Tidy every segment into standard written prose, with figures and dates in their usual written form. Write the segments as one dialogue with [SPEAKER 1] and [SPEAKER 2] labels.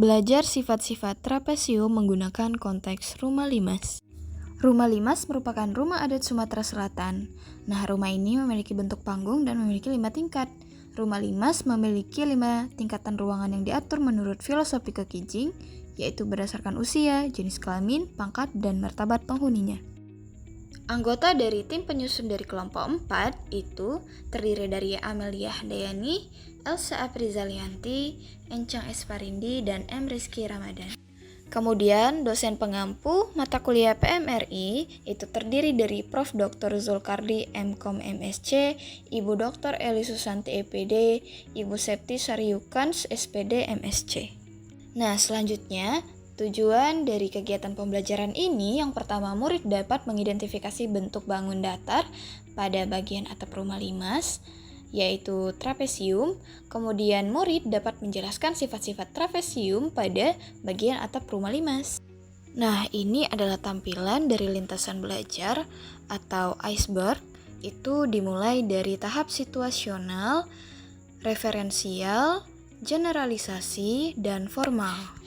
[SPEAKER 1] Belajar sifat-sifat trapesium menggunakan konteks rumah limas. Rumah limas merupakan rumah adat Sumatera Selatan. Nah, rumah ini memiliki bentuk panggung dan memiliki 5 tingkat. Rumah limas memiliki 5 tingkatan ruangan yang diatur menurut filosofi kekijing, yaitu berdasarkan usia, jenis kelamin, pangkat, dan martabat penghuninya. Anggota dari tim penyusun dari kelompok 4 itu terdiri dari Amelia Handayani, Elsa Aprizalianti, Encang Esparindi, dan M. Rizky Ramadan. Kemudian dosen pengampu mata kuliah PMRI itu terdiri dari Prof. Dr. Zulkardi MKom MSc, Ibu Dr. Eli Susanti EPD, Ibu Septi Saryukans SPD MSc. Nah, selanjutnya tujuan dari kegiatan pembelajaran ini yang pertama murid dapat mengidentifikasi bentuk bangun datar pada bagian atap rumah limas, yaitu trapesium. Kemudian murid dapat menjelaskan sifat-sifat trapesium pada bagian atap rumah limas. Nah, ini adalah tampilan dari lintasan belajar atau iceberg. Itu dimulai dari tahap situasional, referensial, generalisasi, dan formal.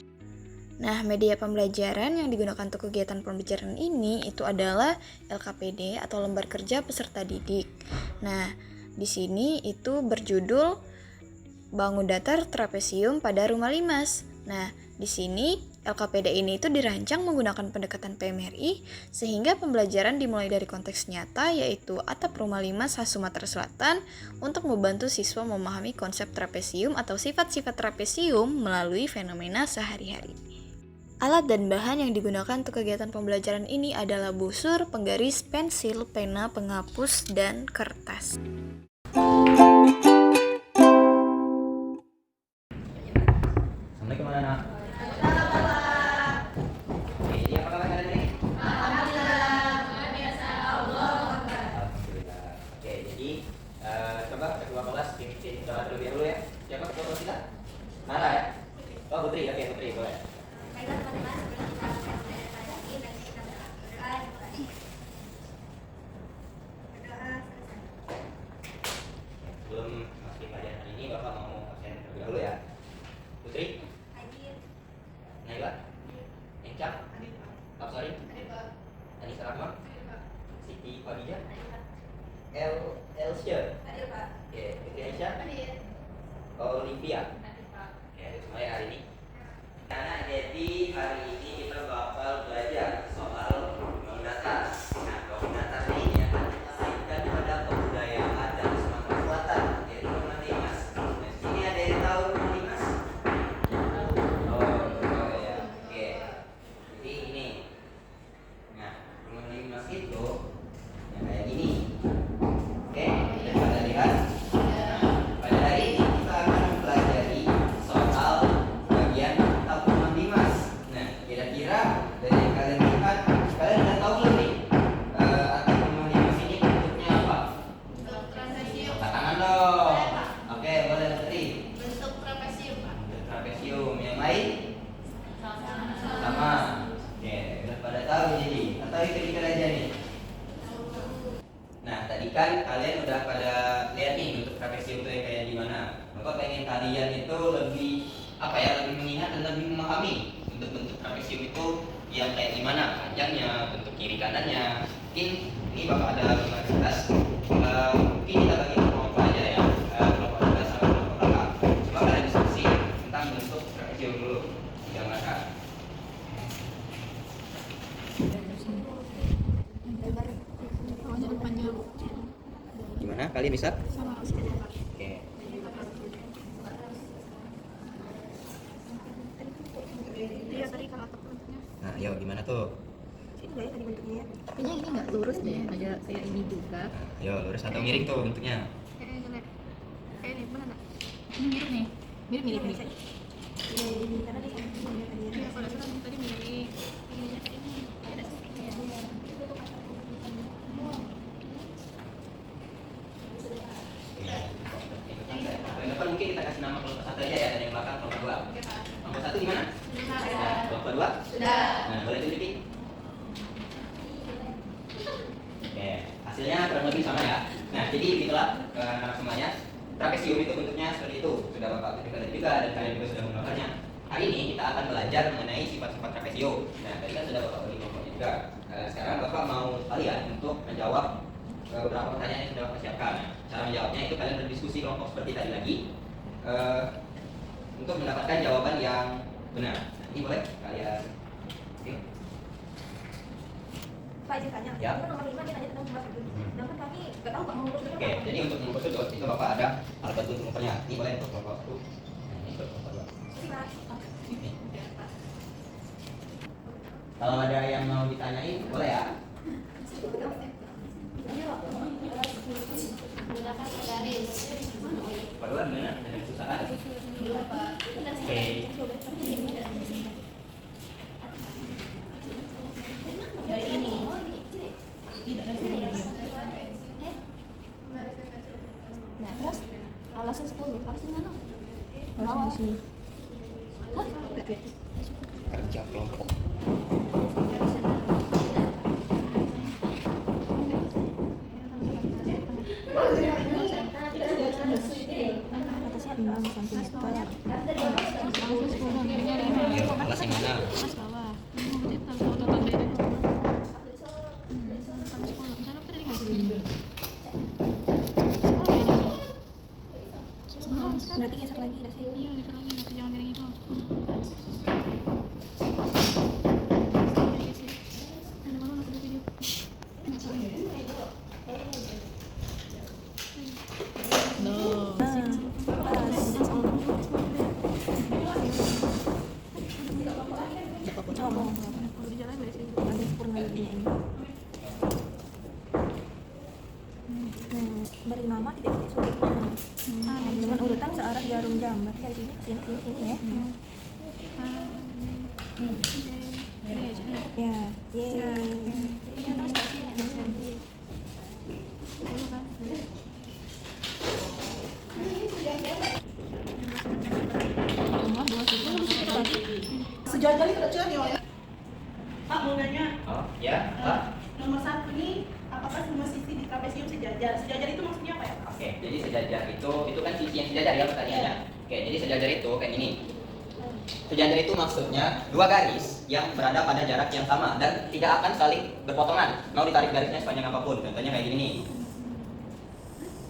[SPEAKER 1] Nah, media pembelajaran yang digunakan untuk kegiatan pembelajaran ini itu adalah LKPD atau Lembar Kerja Peserta Didik. Nah, di sini itu berjudul Bangun Datar Trapesium pada Rumah Limas. Nah, di sini LKPD ini itu dirancang menggunakan pendekatan PMRI sehingga pembelajaran dimulai dari konteks nyata yaitu atap rumah limas khas Sumatera Selatan untuk membantu siswa memahami konsep trapesium atau sifat-sifat trapesium melalui fenomena sehari-hari. Alat dan bahan yang digunakan untuk kegiatan pembelajaran ini adalah busur, penggaris, pensil, pena, penghapus, dan kertas.
[SPEAKER 2] Assalamualaikum anak-anak. Oke, jadi apa kabar kalian ini? Alhamdulillah. Alhamdulillah. Oke, jadi coba kedua kelas kita terlebih dahulu ya. Siapa ketua kelas kita? Nara ya? Oh, Putri. Oke, Putri boleh. Sebelum masuk pelajaran hari ini, Bapak mau absen terlebih dahulu ya. Putri? Naila? Encang? Absari? Anissa Rahma? Siti Khadijah? Elsya? Oke, Putri Aisyah? Olivia? Oke, semuanya hari ini. Karena jadi hari ini kita bakal belajar soal bangun datar. Nah, bangun datar ini ya dikaitkan pada kebudayaan dan Sumatera Selatan, yaitu rumah limas. Nah, di sini ada yang tahu rumah limas? Oh ya, oke. Jadi ini. Nah, rumah limas itu yang kayak gini. Oke, kita pada lihat. Nah, pada hari ini kita akan mempelajari soal bagian atap rumah limas. Nah, kira-kira dari yang kalian lihat, kalian udah tahu belum nih atap rumah limas ini bentuknya apa? Angkat tangan dong. Oke, boleh Putri.
[SPEAKER 3] Bentuk trapesium, Pak.
[SPEAKER 2] Bentuk trapesium. Yang lain? Sama. Oke, udah pada tahu jadi atau ikut-ikut aja nih. Nah, tadi kan kalian udah pada lihat nih bentuk trapesium itu yang kayak gimana. Bapak pengen kalian itu lebih lebih mengingat dan lebih memahami bentuk-bentuk trapesium itu yang kayak gimana, panjangnya, bentuk kiri kanannya. Mungkin ini bakal ada 5 kelas. Mungkin kita bagi kelompok aja ya, kelompok 12 sama kelompok kakak. Coba kalian diskusi tentang bentuk trapesium dulu. Yang mana? Gimana? Kalian bisa? Oke.
[SPEAKER 3] Iya, tadi kalau atap bentuknya.
[SPEAKER 2] Nah, yuk gimana tuh?
[SPEAKER 3] Ini enggak ya tadi bentuknya ya?
[SPEAKER 4] Kayaknya ini nggak lurus deh, agak kayak ini juga.
[SPEAKER 2] Nah, yuk lurus atau miring tuh bentuknya?
[SPEAKER 3] Kayaknya jelek. Kayak ini mana?
[SPEAKER 4] Ini mirip nih, mirip nih.
[SPEAKER 3] Ini karena di sana tadi.
[SPEAKER 4] Iya, kalau salah tadi mirip. Ini ada sepertinya.
[SPEAKER 2] Yang depan mungkin kita kasih nama kelompok satu aja ya, dan yang belakang kelompok 2. Kelompok 1 gimana? Nah, kelompok 2?
[SPEAKER 3] Sudah.
[SPEAKER 2] Nah, boleh tunjukin. Oke, hasilnya kurang lebih sama ya. Nah, jadi begitulah semuanya. Trapesium itu bentuknya seperti itu. Sudah Bapak tunjukkan juga dan kalian juga sudah menggambarnya. hari ini kita akan belajar mengenai sifat-sifat trapesio. Nah, tadi kan sudah Bapak beri contohnya juga. Sekarang Bapak mau kalian untuk menjawab beberapa pertanyaan yang sudah Bapak siapkan. Nah, cara menjawabnya itu kalian berdiskusi kelompok seperti tadi lagi untuk mendapatkan jawaban yang benar. Nah, ini boleh kalian.
[SPEAKER 3] Pak izin tanya,
[SPEAKER 2] Ya.
[SPEAKER 3] itu nomor 5 dia nanya tentang sudut. Sedangkan kami nggak tahu Pak mau mengukur sudut
[SPEAKER 2] Oke,
[SPEAKER 3] apa.
[SPEAKER 2] jadi untuk mengukur sudut itu Bapak ada alat bantu untuk mengukurnya. Ini boleh untuk kelompok 1. Nah, ini untuk kelompok 2.
[SPEAKER 3] Jadi, Pak,
[SPEAKER 2] Ini. Kalau ada yang mau ditanyain, boleh ya? Padahal benar, ada kesusahan. Oke.
[SPEAKER 3] nah terus alasan 10 harus di mana?
[SPEAKER 1] Harus di sini.
[SPEAKER 2] Kerja kelompok.
[SPEAKER 3] Atasnya 6 sampai sekitar.
[SPEAKER 2] Iya, kelas yang mana?
[SPEAKER 4] Kelas bawah. Berarti harus tahu total dari sampai sekolah. Misalnya aku tadi ngasih ini.
[SPEAKER 3] Berarti geser lagi udah sih.
[SPEAKER 4] Iya, gitu lagi. Nggak jangan miring itu. Ada malu nggak video? Udah di jalan beres ini.
[SPEAKER 3] Ada sempurna ini. Beri nama tidak sudutnya. Dengan urutan searah jarum jam. Berarti dari sini ke sini ya. Ya,
[SPEAKER 5] Sejajar itu kecil ya. Pak mau nanya,
[SPEAKER 2] Oh, ya, Pak.
[SPEAKER 5] nomor 1 ini apakah semua sisi di trapesium sejajar? Sejajar itu maksudnya apa ya, Pak?
[SPEAKER 2] Oke, jadi sejajar itu kan sisi yang sejajar ya pertanyaannya. Oke, jadi sejajar itu kayak gini. Sejajar itu maksudnya dua garis yang berada pada jarak yang sama dan tidak akan saling berpotongan. Mau ditarik garisnya sepanjang apapun. Contohnya kayak gini nih.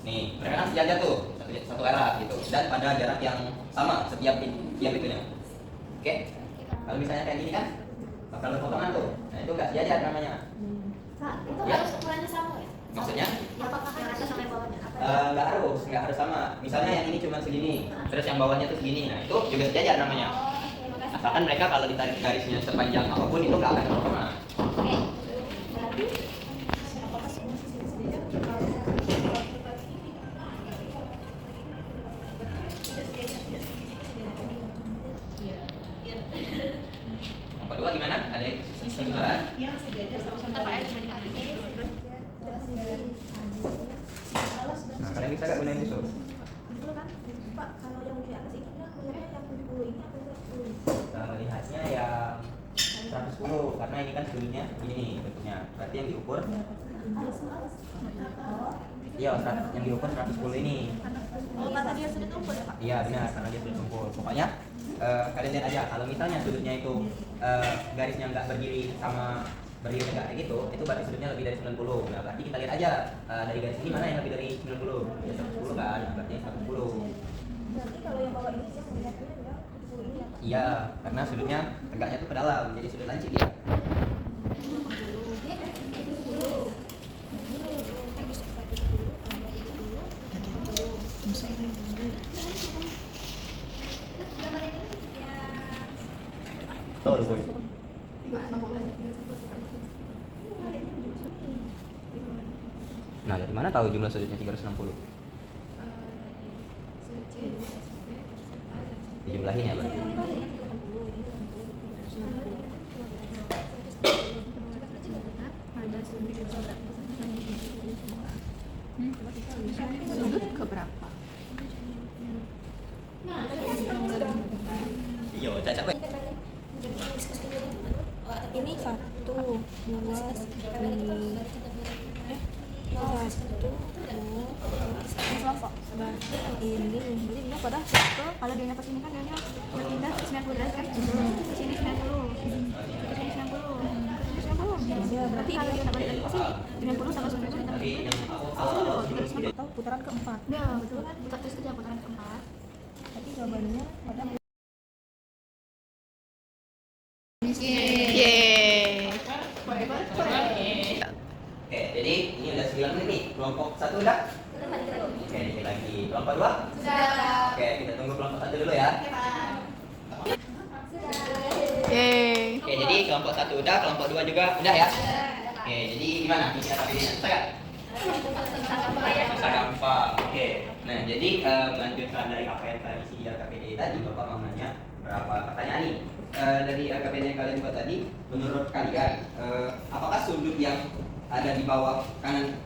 [SPEAKER 2] Nih, mereka kan sejajar tuh, satu arah gitu. Dan pada jarak yang sama setiap itunya. Oke? Kalau misalnya kayak gini kan bakal berpotongan tuh. Nah, itu enggak sejajar namanya.
[SPEAKER 3] Pak, itu
[SPEAKER 2] Ya.
[SPEAKER 3] harus ukurannya sama ya?
[SPEAKER 2] Maksudnya?
[SPEAKER 3] Apakah yang atas sama yang bawahnya?
[SPEAKER 2] Nggak harus sama. Misalnya yang ini cuma segini, terus yang bawahnya tuh segini. Nah, itu juga sejajar namanya.
[SPEAKER 3] Oke, makasih.
[SPEAKER 2] Asalkan mereka kalau ditarik garisnya sepanjang apapun itu nggak akan berpotongan.
[SPEAKER 3] Oke. Berarti apakah semua sisi sejajar?
[SPEAKER 2] Yang kedua gimana? Ada sebentar.
[SPEAKER 5] Yang sejajar sama-sama.
[SPEAKER 4] Apa ya dibandingkan ini?
[SPEAKER 2] Nah, kalian bisa nggak gunain itu?
[SPEAKER 3] Betul kan? Pak, kalau yang di atas ini kan melihatnya yang 70 ini apa yang 110?
[SPEAKER 2] Nah, melihatnya yang 110 karena ini kan sudutnya ini nih bentuknya. Berarti yang diukur iya, yang diukur 110 ini.
[SPEAKER 3] Oh, kata dia sudut ukur ya, Pak?
[SPEAKER 2] Iya benar, karena dia sudut ukur. Pokoknya kalian lihat aja kalau misalnya sudutnya itu garisnya nggak berdiri sama berdiri tegak kayak gitu, itu berarti sudutnya lebih dari 90. Nah, berarti kita lihat aja dari garis ini mana yang lebih dari 90. Ya 110 kan, nah, berarti 110.
[SPEAKER 3] Berarti kalau yang bawah ini dia melihatnya udah 70 ini ya, Pak?
[SPEAKER 2] Iya, karena sudutnya tegaknya tuh ke dalam, jadi sudut lancip dia. Oh, lupa. Nah, dari mana tahu jumlah sudutnya 360? Dijumlahin ya, berarti.
[SPEAKER 1] Sudut keberapa?
[SPEAKER 2] Iya, cacat weh.
[SPEAKER 3] Ini 1, 2, 3, 1, 2, 3, Ini jadi dia pada satu kalau dia dapat ini kan dia berpindah ke 90 derajat kan ke sini 90 ke sini 90 ke sini 90 ya berarti kalau dia balik lagi ke sini 90 sama 90 ditambah 360 atau putaran keempat
[SPEAKER 4] Ya, betul kan? Buka tes kerja putaran keempat.
[SPEAKER 3] tapi jawabannya pada
[SPEAKER 1] Yeay.
[SPEAKER 2] Oke, jadi ini udah 9 menit nih. Kelompok 1 udah? Oke, dikit lagi. Kelompok 2? Sudah. Oke, kita tunggu kelompok 1 dulu ya.
[SPEAKER 1] Yeay.
[SPEAKER 2] Oke, jadi kelompok 1 udah, kelompok 2 juga udah ya? Oke, jadi gimana? Bisa KPD-nya? Bisa nggak? Bisa gampang. Oke. Nah, jadi melanjutkan dari apa yang tadi isi RKPD tadi, Bapak mau nanya berapa pertanyaan nih? Dari RKPD yang kalian buat tadi, menurut kalian apakah sudut yang ada di bawah kanan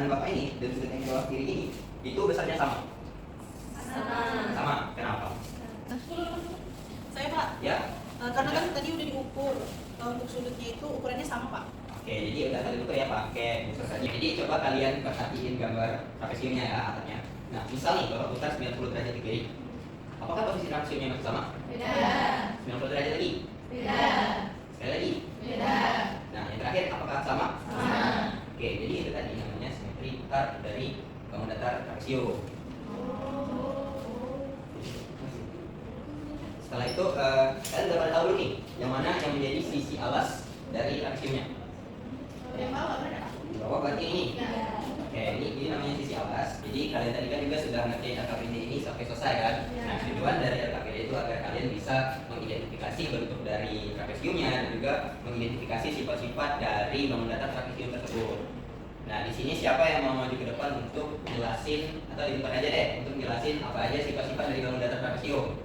[SPEAKER 2] Bapak ini dan sudut yang di bawah kiri ini itu besarnya sama? Sama. Kenapa?
[SPEAKER 5] Saya Pak,
[SPEAKER 2] Ya.
[SPEAKER 5] karena kan tadi udah diukur untuk sudutnya itu ukurannya sama Pak.
[SPEAKER 2] Oke, jadi udah tadi itu ya pakai unsur tadi. Jadi coba kalian perhatiin gambar trapesiumnya ya atasnya. Nah, misal nih Bapak putar 90 derajat ke kiri. Apakah posisi trapesiumnya masih sama? Beda. 90 derajat lagi? Beda. Sekali lagi? Beda. Nah, yang terakhir apakah sama? Sama. Oke, jadi itu tadi namanya simetri putar dari bangun datar trapesium. Setelah itu kalian udah pada tahu dulu nih yang mana yang menjadi sisi alas dari trapesiumnya.
[SPEAKER 5] Yang bawah berapa?
[SPEAKER 2] Di bawah berarti ini. Oke, ini namanya sisi alas. Jadi kalian tadi kan juga sudah ngerti RKPD ini sampai selesai kan? Nah, tujuan dari RKPD itu agar kalian bisa mengidentifikasi bentuk dari trapesiumnya dan juga mengidentifikasi sifat-sifat dari bangun datar trapesium tersebut. Nah, di sini siapa yang mau maju ke depan untuk jelasin atau di depan aja deh untuk jelasin apa aja sifat-sifat dari bangun datar trapesium?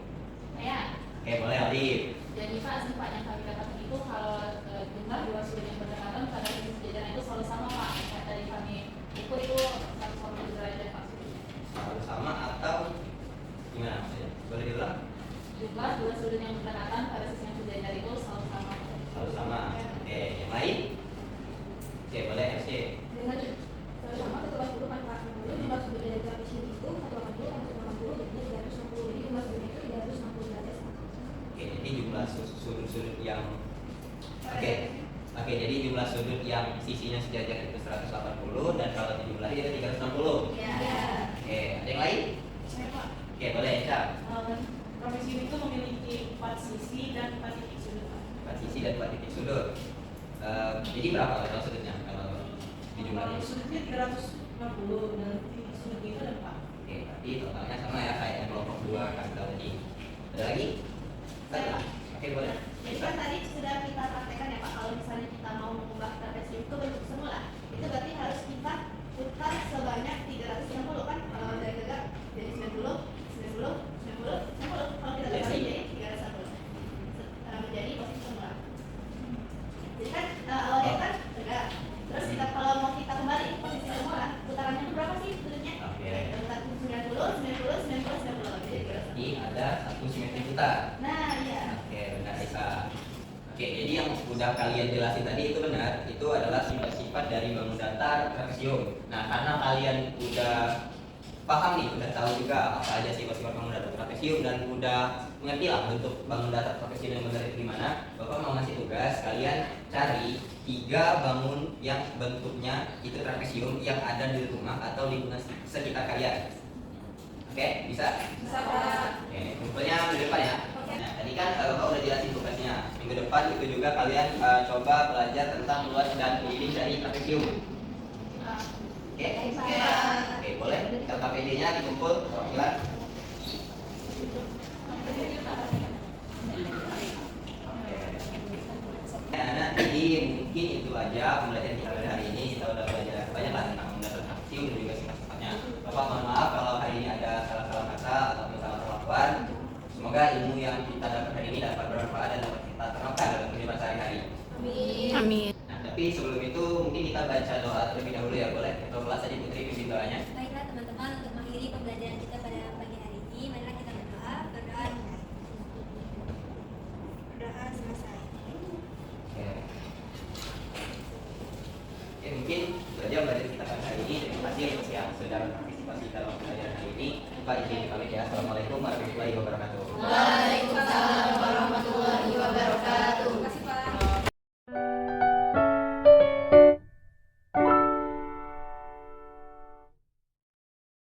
[SPEAKER 4] Saya.
[SPEAKER 2] Oke, boleh Alif.
[SPEAKER 4] Jadi Pak, sifat yang kami dapatkan itu kalau jumlah dua sudut yang berdekatan pada sisi sejajaran itu selalu sama Pak. Kayak tadi kami ukur itu 180 derajat Pak.
[SPEAKER 2] Selalu sama atau gimana maksudnya? Boleh diulang?
[SPEAKER 4] Jumlah dua sudut yang berdekatan pada sisi yang sejajar itu selalu sama.
[SPEAKER 2] Selalu sama. Oke, yang lain? Oke, boleh FC.
[SPEAKER 3] dengan selalu sama ke 80 kan Pak. Kemudian jumlah sudut dari trapesium itu 180 sama 180 jadinya 360. Jadi jumlah sudutnya itu 360 derajat.
[SPEAKER 2] Oke, jadi jumlah sudut-sudut yang Oke, jadi jumlah sudut yang sisinya sejajar itu 180 dan kalau dijumlahi itu 360.
[SPEAKER 4] Iya.
[SPEAKER 2] Oke, ada yang lain? Oke, boleh Eca.
[SPEAKER 5] Trapesium itu memiliki 4 sisi dan 4 titik sudut Pak.
[SPEAKER 2] 4 sisi dan 4 titik sudut. Jadi berapa total sudutnya kalau dijumlahi?
[SPEAKER 5] Sudutnya 360 dan titik sudutnya itu ada 4.
[SPEAKER 2] Oke, berarti totalnya sama ya kayak yang kelompok 2 kasih tahu tadi. Ada lagi? Ada? Oke, boleh.
[SPEAKER 6] Jadi kan tadi sudah kita praktekkan ya Pak, kalau misalnya kita mau mengubah trapesium itu bentuk semula, itu berarti harus kita putar sebanyak 360 kan, kalau dari tegak jadi 90, 90, 90, 90, kalau kita
[SPEAKER 2] Yes.
[SPEAKER 6] terbalik jadi 360 menjadi posisi semula. Jadi kan awalnya kan tegak, terus kita kalau mau kita kembali ke posisi semula, putarannya itu berapa sih sudutnya?
[SPEAKER 2] Oke.
[SPEAKER 6] 90, 90, 90, 90, jadi 360.
[SPEAKER 2] Jadi ada satu simetri putar.
[SPEAKER 6] Nah iya.
[SPEAKER 2] Oke, benar Isa. Oke, jadi yang udah kalian jelasin tadi itu benar, itu adalah sifat-sifat dari bangun datar trapesium. Nah, karena kalian udah paham nih, udah tahu juga apa aja sifat-sifat bangun datar trapesium dan udah mengerti lah bentuk bangun datar trapesium yang benar itu gimana, Bapak mau ngasih tugas kalian cari 3 bangun yang bentuknya itu trapesium yang ada di rumah atau lingkungan sekitar kalian. Oke, bisa?
[SPEAKER 6] Bisa Pak.
[SPEAKER 2] Oke, kumpulnya minggu depan ya. Nah, tadi kan Bapak udah jelasin tugasnya. Minggu depan itu juga kalian coba belajar tentang luas dan keliling dari trapesium. Oke? Oke, boleh. KPD-nya dikumpul perwakilan. Nah, jadi mungkin itu aja pembelajaran kita pada hari ini. Kita udah belajar banyak lah tentang mendasar trapesium dan juga sifat-sifatnya. Bapak mohon maaf kalau hari ini ada salah-salah kata atau salah perlakuan. Semoga ilmu yang kita dapat hari ini dapat bermanfaat dan dapat kita terapkan dalam kehidupan sehari-hari.
[SPEAKER 1] Amin.
[SPEAKER 2] Nah, tapi sebelum itu mungkin kita baca doa terlebih dahulu ya, boleh? Ketua kelas aja Putri pimpin doanya.
[SPEAKER 7] Baiklah teman-teman, untuk mengakhiri pembelajaran kita pada pagi hari ini, marilah kita berdoa. Berdoa selesai.
[SPEAKER 2] Oke. Oke, mungkin itu aja belajar kita pada lupa izin pamit ya. Assalamualaikum warahmatullahi wabarakatuh.